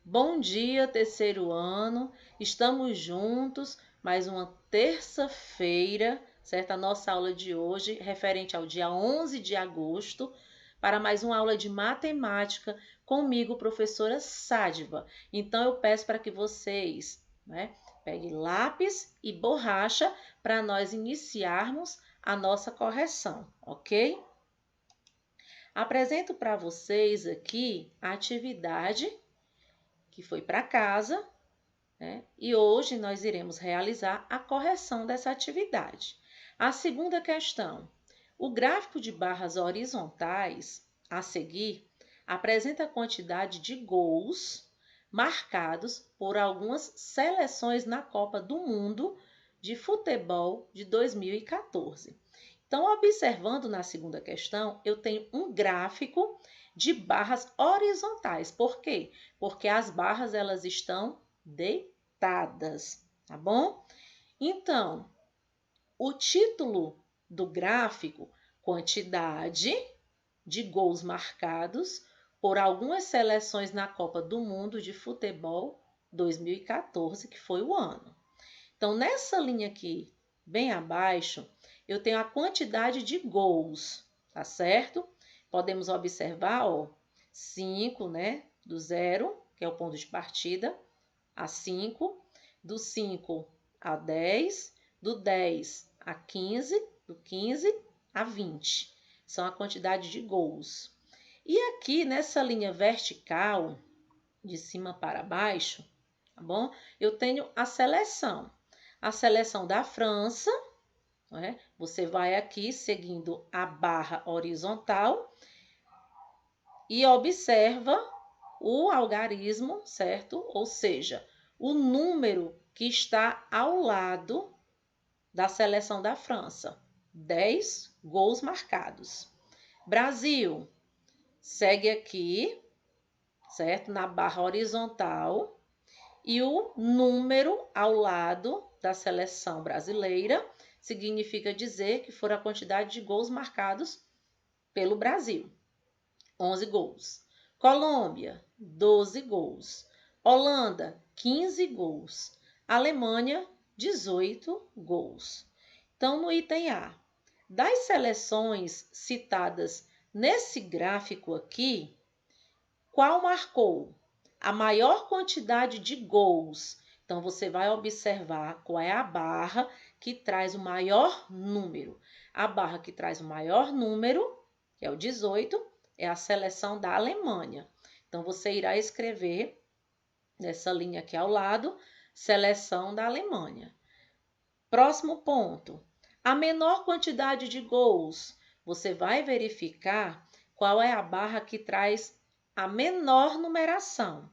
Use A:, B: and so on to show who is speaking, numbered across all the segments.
A: Bom dia, terceiro ano. Estamos juntos, mais uma terça-feira, certo? A nossa aula de hoje, referente ao dia 11 de agosto, para mais uma aula de matemática comigo, professora Sádiva. Então, eu peço para que vocês, peguem lápis e borracha para nós iniciarmos a nossa correção, ok? Apresento para vocês aqui a atividade que foi para casa, e hoje nós iremos realizar a correção dessa atividade. A segunda questão: o gráfico de barras horizontais a seguir apresenta a quantidade de gols marcados por algumas seleções na Copa do Mundo de Futebol de 2014. Então, observando na segunda questão, eu tenho um gráfico de barras horizontais. Por quê? Porque as barras elas estão deitadas, tá bom? Então, o título do gráfico, quantidade de gols marcados por algumas seleções na Copa do Mundo de Futebol 2014, que foi o ano. Então, nessa linha aqui, bem abaixo, eu tenho a quantidade de gols, tá certo? Podemos observar, 5, do 0, que é o ponto de partida, a 5, do 5 a 10, do 10 a 15, do 15 a 20. São a quantidade de gols. E aqui, nessa linha vertical, de cima para baixo, tá bom? Eu tenho a seleção. A seleção da França, você vai aqui seguindo a barra horizontal e observa o algarismo, certo? Ou seja, o número que está ao lado da seleção da França. 10 gols marcados. Brasil, segue aqui, certo? Na barra horizontal. E o número ao lado da seleção brasileira significa dizer que foram a quantidade de gols marcados pelo Brasil. 11 gols. Colômbia, 12 gols. Holanda, 15 gols. Alemanha, 18 gols. Então, no item A, das seleções citadas nesse gráfico aqui, qual marcou a maior quantidade de gols? Então, você vai observar qual é a barra que traz o maior número. A barra que traz o maior número, que é o 18, é a seleção da Alemanha. Então, você irá escrever nessa linha aqui ao lado, seleção da Alemanha. Próximo ponto. A menor quantidade de gols. Você vai verificar qual é a barra que traz a menor numeração.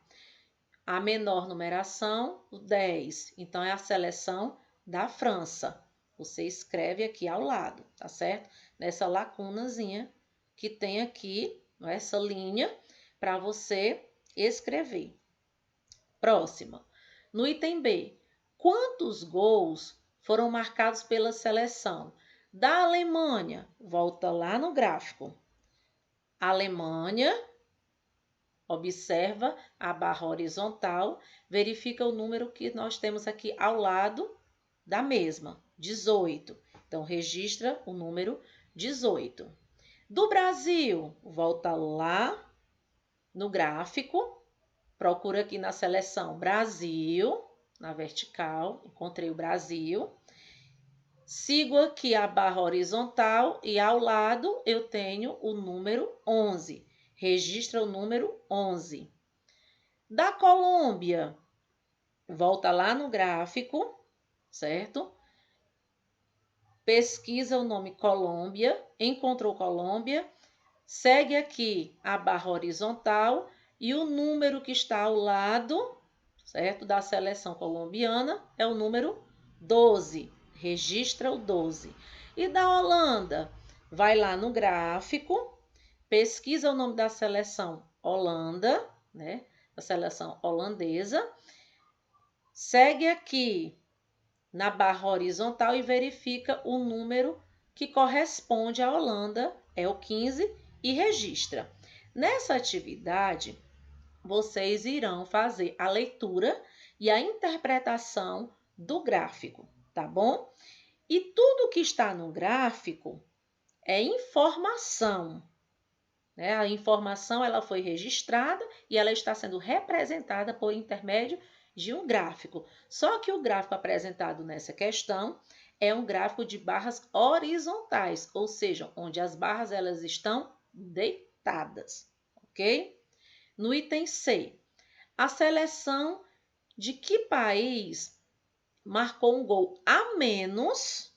A: A menor numeração, o 10. Então, é a seleção da França. Você escreve aqui ao lado, tá certo? Nessa lacunazinha que tem aqui, essa linha, para você escrever. Próxima. No item B, quantos gols foram marcados pela seleção da Alemanha? Volta lá no gráfico. Alemanha, observa a barra horizontal, verifica o número que nós temos aqui ao lado da mesma, 18. Então, registra o número 18. Do Brasil, volta lá no gráfico, procura aqui na seleção Brasil, na vertical, encontrei o Brasil. Sigo aqui a barra horizontal e ao lado eu tenho o número 11. Registra o número 11. Da Colômbia, volta lá no gráfico, certo? Pesquisa o nome Colômbia, encontrou Colômbia, segue aqui a barra horizontal e o número que está ao lado, certo, da seleção colombiana é o número 12. Registra o 12. E da Holanda, vai lá no gráfico, pesquisa o nome da seleção Holanda, da seleção holandesa, segue aqui na barra horizontal e verifica o número que corresponde à Holanda, é o 15, e registra. Nessa atividade, vocês irão fazer a leitura e a interpretação do gráfico, tá bom? E tudo que está no gráfico é informação, né? A informação ela foi registrada e ela está sendo representada por intermédio de um gráfico. Só que o gráfico apresentado nessa questão é um gráfico de barras horizontais, ou seja, onde as barras elas estão deitadas, ok? No item C, a seleção de que país marcou um gol a menos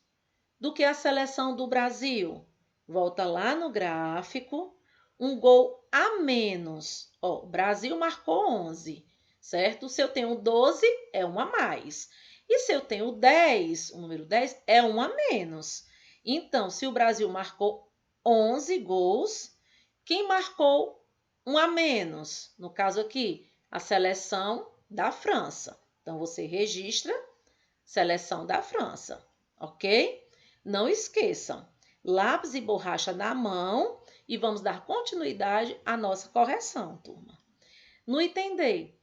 A: do que a seleção do Brasil? Volta lá no gráfico, um gol a menos. Ó, o Brasil marcou 11, certo? Se eu tenho 12, é um a mais. E se eu tenho 10, o número 10 é um a menos. Então, se o Brasil marcou 11 gols, quem marcou um a menos? No caso aqui, a seleção da França. Então, você registra seleção da França, ok? Não esqueçam, lápis e borracha na mão e vamos dar continuidade à nossa correção, turma. No item D,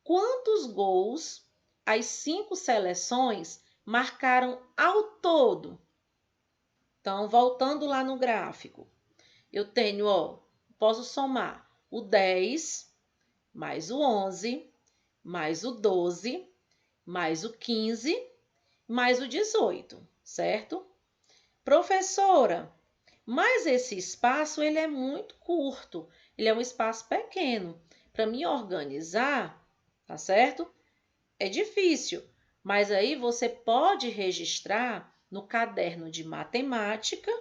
A: quantos gols as 5 seleções marcaram ao todo? Então, voltando lá no gráfico, eu tenho, ó, posso somar o 10, mais o 11, mais o 12, mais o 15, mais o 18, certo? Professora, mas esse espaço ele é muito curto, ele é um espaço pequeno. Para me organizar, tá certo? É difícil, mas aí você pode registrar no caderno de matemática,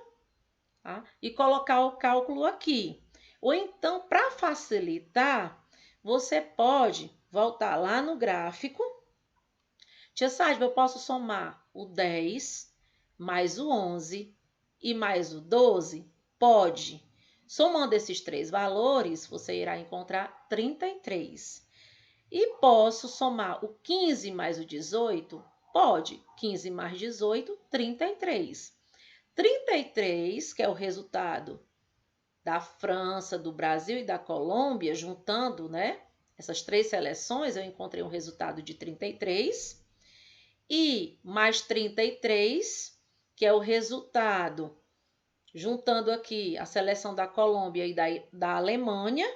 A: tá? E colocar o cálculo aqui. Ou então, para facilitar, você pode voltar lá no gráfico. Tia Sádila, eu posso somar o 10 mais o 11 e mais o 12? Pode. Somando esses 3 valores, você irá encontrar 33. E posso somar o 15 mais o 18? Pode. 15 mais 18, 33. 33, que é o resultado da França, do Brasil e da Colômbia, juntando, né, essas 3 seleções, eu encontrei um resultado de 33. E mais 33, que é o resultado, juntando aqui a seleção da Colômbia e da Alemanha,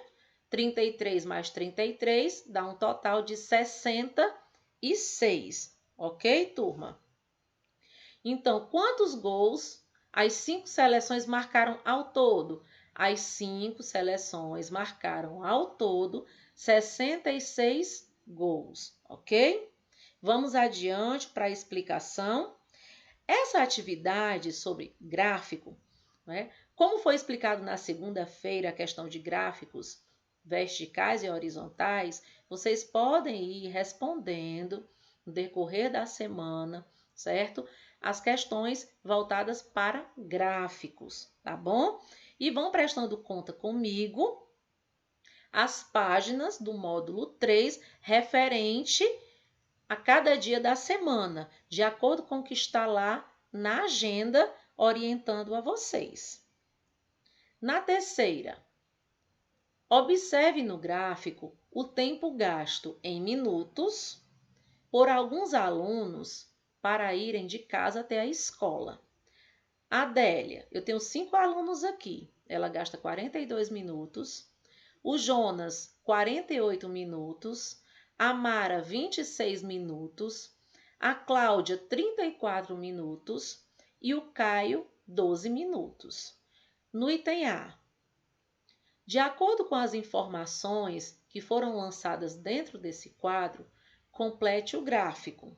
A: 33 mais 33 dá um total de 66, ok, turma? Então, quantos gols as 5 seleções marcaram ao todo? As 5 seleções marcaram ao todo 66 gols, ok? Vamos adiante para a explicação. Essa atividade sobre gráfico, né? Como foi explicado na segunda-feira a questão de gráficos verticais e horizontais, vocês podem ir respondendo no decorrer da semana, certo? As questões voltadas para gráficos, tá bom? E vão prestando conta comigo as páginas do módulo 3 referente a cada dia da semana, de acordo com o que está lá na agenda, orientando a vocês. Na terceira, observe no gráfico o tempo gasto em minutos por alguns alunos para irem de casa até a escola. Adélia, eu tenho 5 alunos aqui, ela gasta 42 minutos. O Jonas, 48 minutos. A Mara, 26 minutos. A Cláudia, 34 minutos. E o Caio, 12 minutos. No item A, de acordo com as informações que foram lançadas dentro desse quadro, complete o gráfico.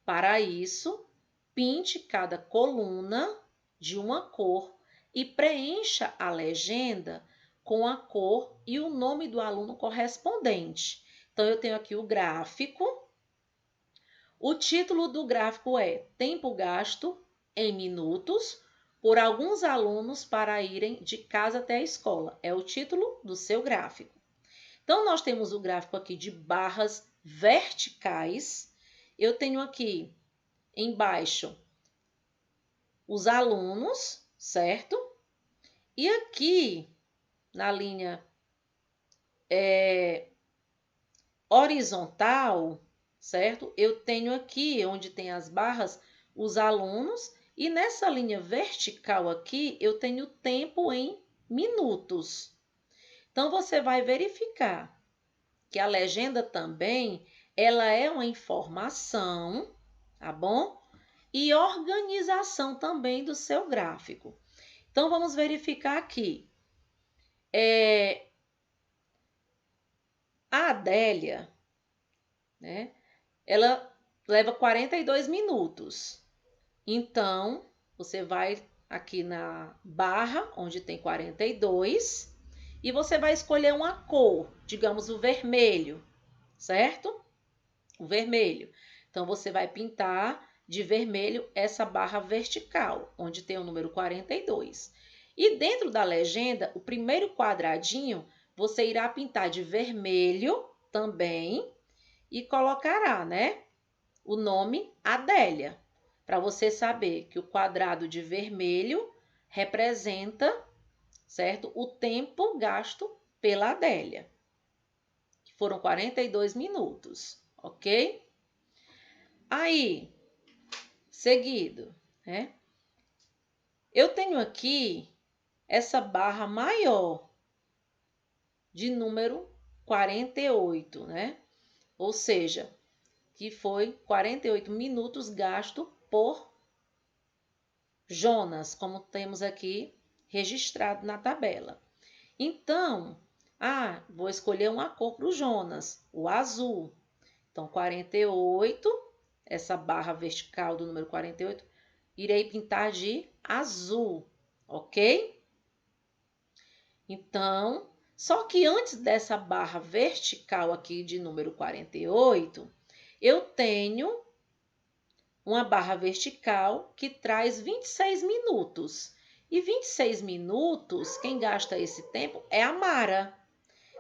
A: Para isso, pinte cada coluna de uma cor e preencha a legenda com a cor e o nome do aluno correspondente. Então, eu tenho aqui o gráfico. O título do gráfico é Tempo gasto em minutos por alguns alunos para irem de casa até a escola. É o título do seu gráfico. Então, nós temos o gráfico aqui de barras verticais. Eu tenho aqui embaixo os alunos, certo? E aqui, na linha horizontal, certo? Eu tenho aqui, onde tem as barras, os alunos, e nessa linha vertical aqui, eu tenho tempo em minutos. Então, você vai verificar que a legenda também, ela é uma informação, tá bom? E organização também do seu gráfico. Então, vamos verificar aqui. A Adélia, né? Ela leva 42 minutos. Então, você vai aqui na barra, onde tem 42, e você vai escolher uma cor, digamos o vermelho, certo? O vermelho. Então, você vai pintar de vermelho essa barra vertical, onde tem o número 42. E dentro da legenda, o primeiro quadradinho, você irá pintar de vermelho também e colocará, né, o nome Adélia, para você saber que o quadrado de vermelho representa, certo, o tempo gasto pela Adélia, que foram 42 minutos, ok? Aí, seguido, né? Eu tenho aqui essa barra maior de número 48, né? Ou seja, que foi 48 minutos gasto por Jonas, como temos aqui registrado na tabela. Então, vou escolher uma cor para o Jonas, o azul. Então, 48, essa barra vertical do número 48, irei pintar de azul, ok? Então, só que antes dessa barra vertical aqui de número 48, eu tenho uma barra vertical que traz 26 minutos. E 26 minutos, quem gasta esse tempo é a Mara.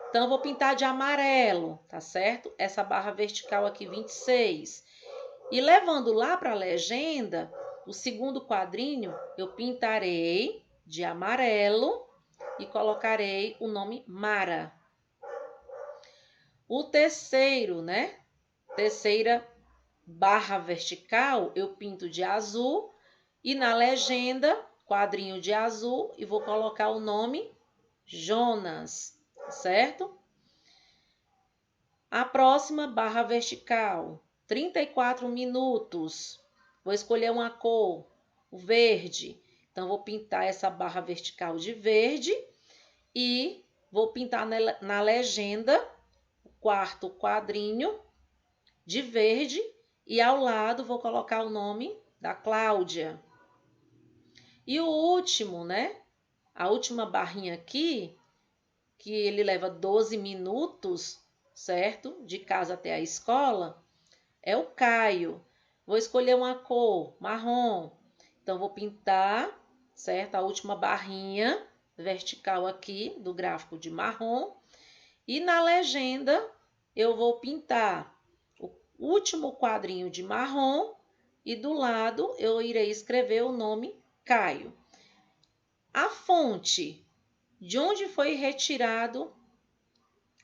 A: Então, eu vou pintar de amarelo, tá certo? Essa barra vertical aqui, 26. E levando lá para a legenda, o segundo quadrinho, eu pintarei de amarelo e colocarei o nome Mara. O terceiro, né? Terceira barra vertical, eu pinto de azul e na legenda, quadrinho de azul, e vou colocar o nome Jonas, certo? A próxima barra vertical, 34 minutos. Vou escolher uma cor, o verde. Então, vou pintar essa barra vertical de verde e vou pintar na legenda o quarto quadrinho de verde e ao lado vou colocar o nome da Cláudia. E o último, né? A última barrinha aqui, que ele leva 12 minutos, certo? De casa até a escola, é o Caio. Vou escolher uma cor, marrom. Então, vou pintar, certo? A última barrinha vertical aqui do gráfico de marrom. E na legenda, eu vou pintar o último quadrinho de marrom e do lado eu irei escrever o nome Caio. A fonte, de onde foi retirado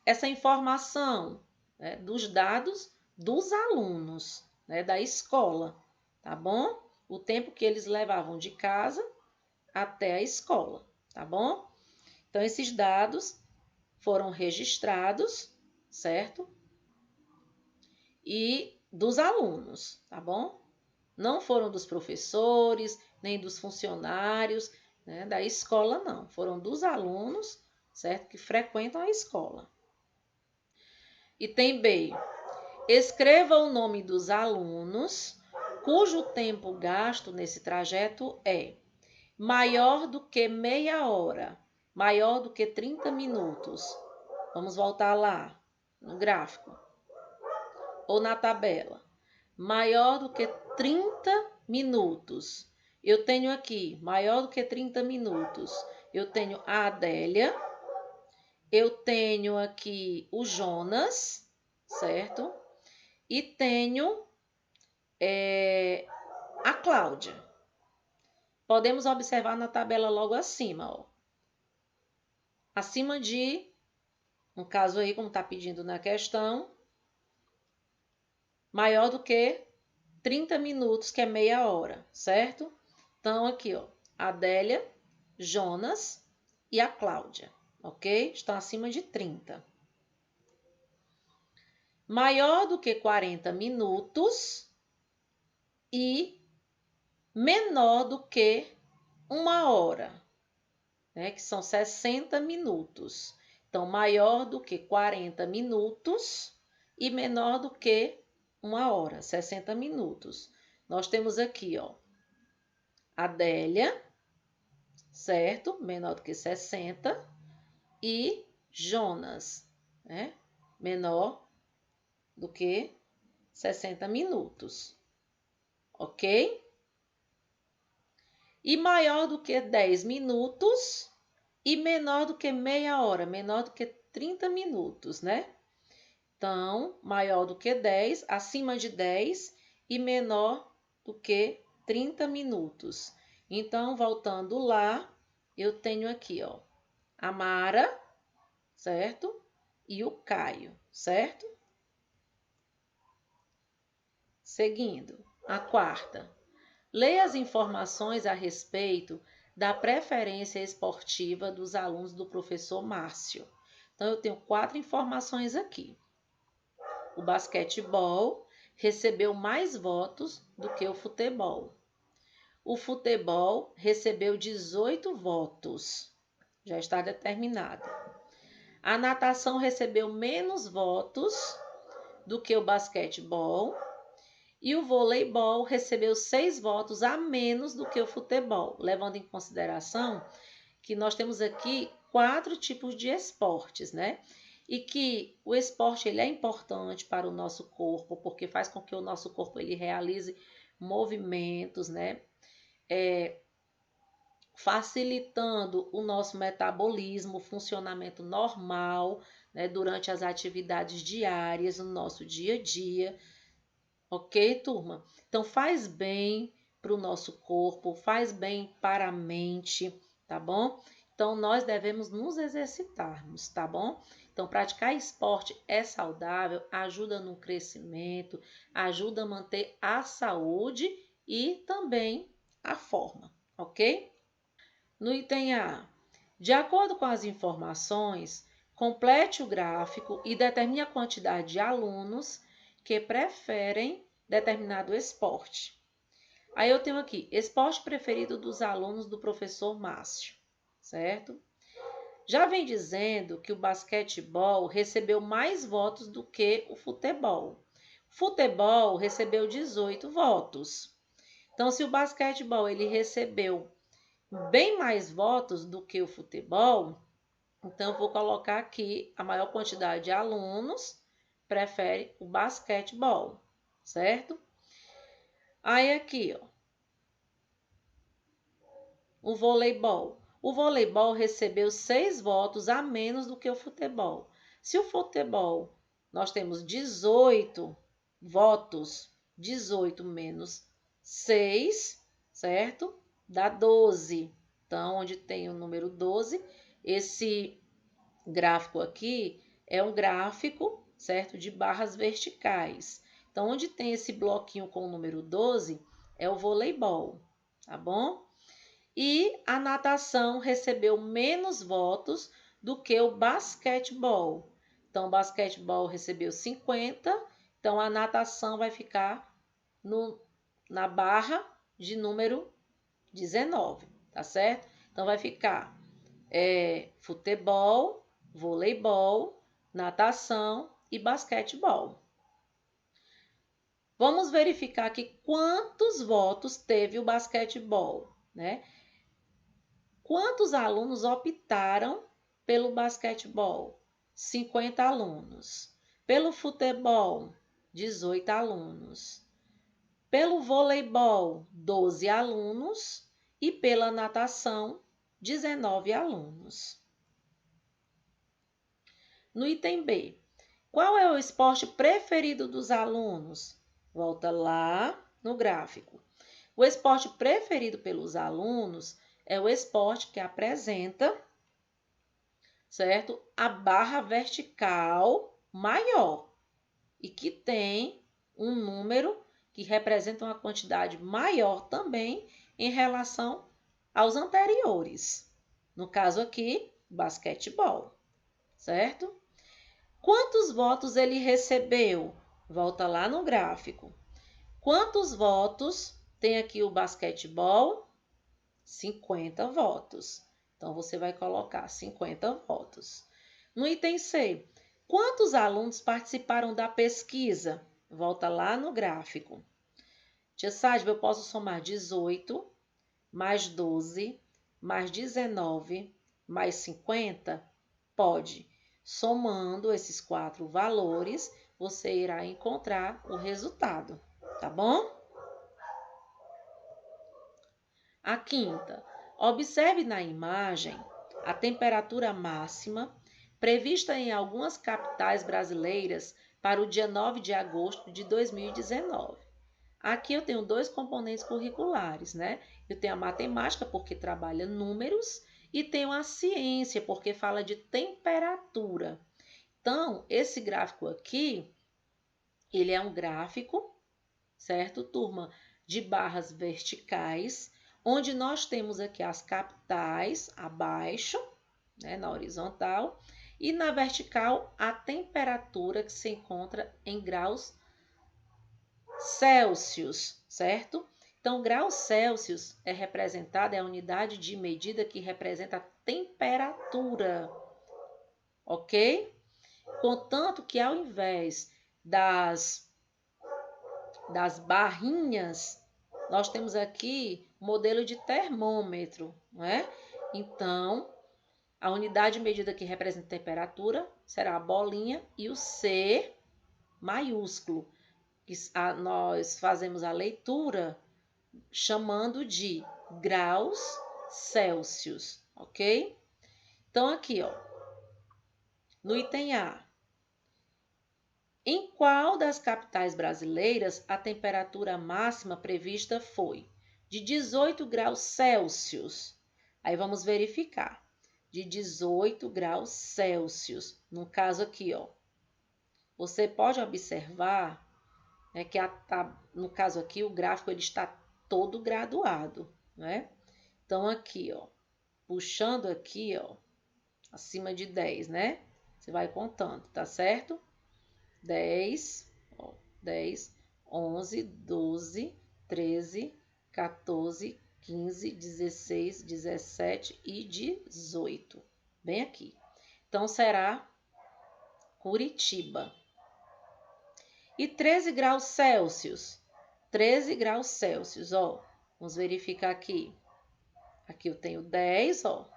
A: essa informação, né, dos dados dos alunos, né, da escola, tá bom? O tempo que eles levavam de casa até a escola, tá bom? Então, esses dados foram registrados, certo? E dos alunos, tá bom? Não foram dos professores, nem dos funcionários, né, da escola, não. Foram dos alunos, certo? Que frequentam a escola. E tem B. Escreva o nome dos alunos cujo tempo gasto nesse trajeto é maior do que meia hora, maior do que 30 minutos. Vamos voltar lá no gráfico ou na tabela. Maior do que 30 minutos. Eu tenho aqui, maior do que 30 minutos. Eu tenho a Adélia. Eu tenho aqui o Jonas, certo? E tenho a Cláudia. Podemos observar na tabela logo acima, ó. Acima de, no caso aí, como está pedindo na questão, maior do que 30 minutos, que é meia hora, certo? Então, aqui, ó, a Adélia, Jonas e a Cláudia, ok? Estão acima de 30. Maior do que 40 minutos e menor do que 1 hora, né? Que são 60 minutos. Então, maior do que 40 minutos e menor do que 1 hora, 60 minutos. Nós temos aqui, ó, Adélia, certo? Menor do que 60. E Jonas, né? Menor do que 60 minutos. Ok? E maior do que 10 minutos e menor do que meia hora, menor do que 30 minutos, né? Então, maior do que 10, acima de 10 e menor do que 30 minutos. Então, voltando lá, eu tenho aqui, ó, a Mara, certo? E o Caio, certo? Seguindo, a quarta. Leia as informações a respeito da preferência esportiva dos alunos do professor Márcio. Então, eu tenho 4 informações aqui. O basquetebol recebeu mais votos do que o futebol. O futebol recebeu 18 votos. Já está determinado. A natação recebeu menos votos do que o basquetebol. E o voleibol recebeu 6 votos a menos do que o futebol, levando em consideração que nós temos aqui 4 tipos de esportes, né? E que o esporte ele é importante para o nosso corpo, porque faz com que o nosso corpo ele realize movimentos, né? Facilitando o nosso metabolismo, o funcionamento normal, né? Durante as atividades diárias, no nosso dia a dia. Ok, turma? Então, faz bem para o nosso corpo, faz bem para a mente, tá bom? Então, nós devemos nos exercitarmos, tá bom? Então, praticar esporte é saudável, ajuda no crescimento, ajuda a manter a saúde e também a forma, ok? No item A, de acordo com as informações, complete o gráfico e determine a quantidade de alunos que preferem determinado esporte. Aí eu tenho aqui, esporte preferido dos alunos do professor Márcio, certo? Já vem dizendo que o basquetebol recebeu mais votos do que o futebol. O futebol recebeu 18 votos. Então, se o basquetebol ele recebeu bem mais votos do que o futebol, então eu vou colocar aqui a maior quantidade de alunos prefere o basquetebol, certo? Aí aqui, ó, o voleibol. O voleibol recebeu 6 votos a menos do que o futebol. Se o futebol nós temos 18 votos, 18 menos 6, certo? Dá 12. Então, onde tem o número 12, esse gráfico aqui é um gráfico, certo? De barras verticais. Então, onde tem esse bloquinho com o número 12 é o voleibol, tá bom? E a natação recebeu menos votos do que o basquetebol. Então, o basquetebol recebeu 50, então a natação vai ficar na barra de número 19, tá certo? Então, vai ficar futebol, voleibol, natação e basquetebol. Vamos verificar aqui quantos votos teve o basquetebol, né? Quantos alunos optaram pelo basquetebol? 50 alunos. Pelo futebol, 18 alunos. Pelo voleibol, 12 alunos. E pela natação, 19 alunos. No item B, qual é o esporte preferido dos alunos? Volta lá no gráfico. O esporte preferido pelos alunos é o esporte que apresenta, certo? A barra vertical maior e que tem um número que representa uma quantidade maior também em relação aos anteriores. No caso aqui, basquetebol, certo? Quantos votos ele recebeu? Volta lá no gráfico. Quantos votos tem aqui o basquetebol? 50 votos. Então, você vai colocar 50 votos. No item C, quantos alunos participaram da pesquisa? Volta lá no gráfico. Tia Sádiva, eu posso somar 18, mais 12, mais 19, mais 50? Pode. Somando esses 4 valores, você irá encontrar o resultado, tá bom? A quinta, observe na imagem a temperatura máxima prevista em algumas capitais brasileiras para o dia 9 de agosto de 2019. Aqui eu tenho 2 componentes curriculares, né? Eu tenho a matemática, porque trabalha números, e tenho a ciência, porque fala de temperatura. Então, esse gráfico aqui, ele é um gráfico, certo, turma, de barras verticais, onde nós temos aqui as capitais abaixo, né, na horizontal, e na vertical a temperatura que se encontra em graus Celsius, certo? Então, graus Celsius é representado, é a unidade de medida que representa a temperatura, ok? Contanto que ao invés das barrinhas, nós temos aqui o modelo de termômetro, não é? Então, a unidade de medida que representa a temperatura será a bolinha e o C maiúsculo, que nós fazemos a leitura chamando de graus Celsius, ok? Então, aqui, ó, no item A, em qual das capitais brasileiras a temperatura máxima prevista foi de 18 graus Celsius? Aí vamos verificar. De 18 graus Celsius. No caso aqui, ó, você pode observar, né, que no caso aqui o gráfico ele está todo graduado, né? Então aqui, ó, puxando aqui, ó, acima de 10, né? Você vai contando, tá certo? 10, ó, 10, 11, 12, 13, 14, 15, 16, 17 e 18. Bem aqui. Então, será Curitiba. E 13 graus Celsius. 13 graus Celsius, ó. Vamos verificar aqui. Aqui eu tenho 10, ó.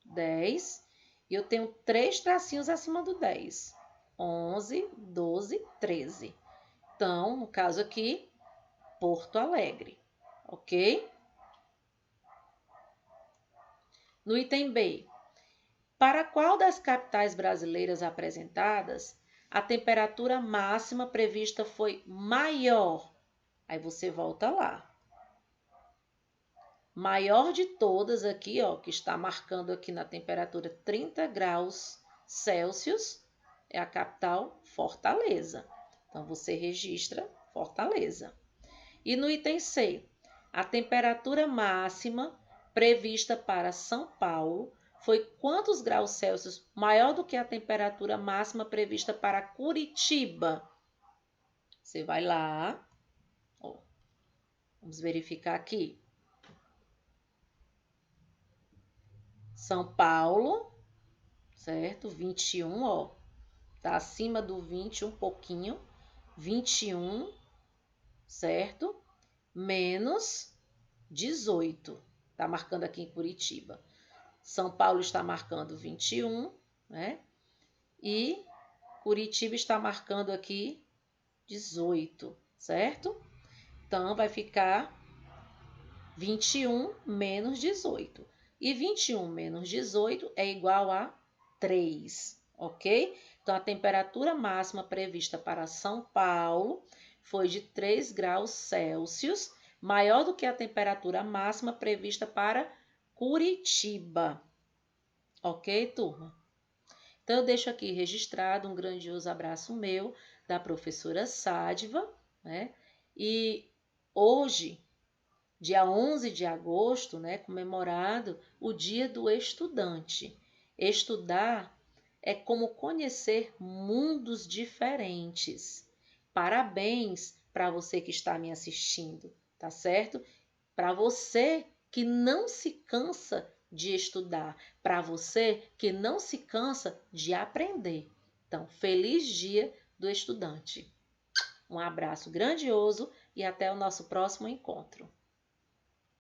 A: 10. E eu tenho 3 tracinhos acima do 10. 11, 12, 13. Então, no caso aqui, Porto Alegre, ok? No item B, para qual das capitais brasileiras apresentadas a temperatura máxima prevista foi maior? Aí você volta lá. Maior de todas aqui, ó, que está marcando aqui na temperatura 30 graus Celsius, é a capital Fortaleza. Então, você registra Fortaleza. E no item C, a temperatura máxima prevista para São Paulo foi quantos graus Celsius maior do que a temperatura máxima prevista para Curitiba? Você vai lá, ó, vamos verificar aqui. São Paulo, certo? 21, ó, tá acima do 20 um pouquinho, 21, certo? Menos 18, tá marcando aqui em Curitiba. São Paulo está marcando 21, né? E Curitiba está marcando aqui 18, certo? Então, vai ficar 21 menos 18. E 21 menos 18 é igual a 3, ok? Então, a temperatura máxima prevista para São Paulo foi de 3 graus Celsius, maior do que a temperatura máxima prevista para Curitiba. Ok, turma? Então, eu deixo aqui registrado um grandioso abraço meu, da professora Sádiva, né? E hoje, dia 11 de agosto, né, comemorado o Dia do Estudante. Estudar é como conhecer mundos diferentes. Parabéns para você que está me assistindo, tá certo? Para você que não se cansa de estudar, para você que não se cansa de aprender. Então, feliz Dia do Estudante. Um abraço grandioso e até o nosso próximo encontro.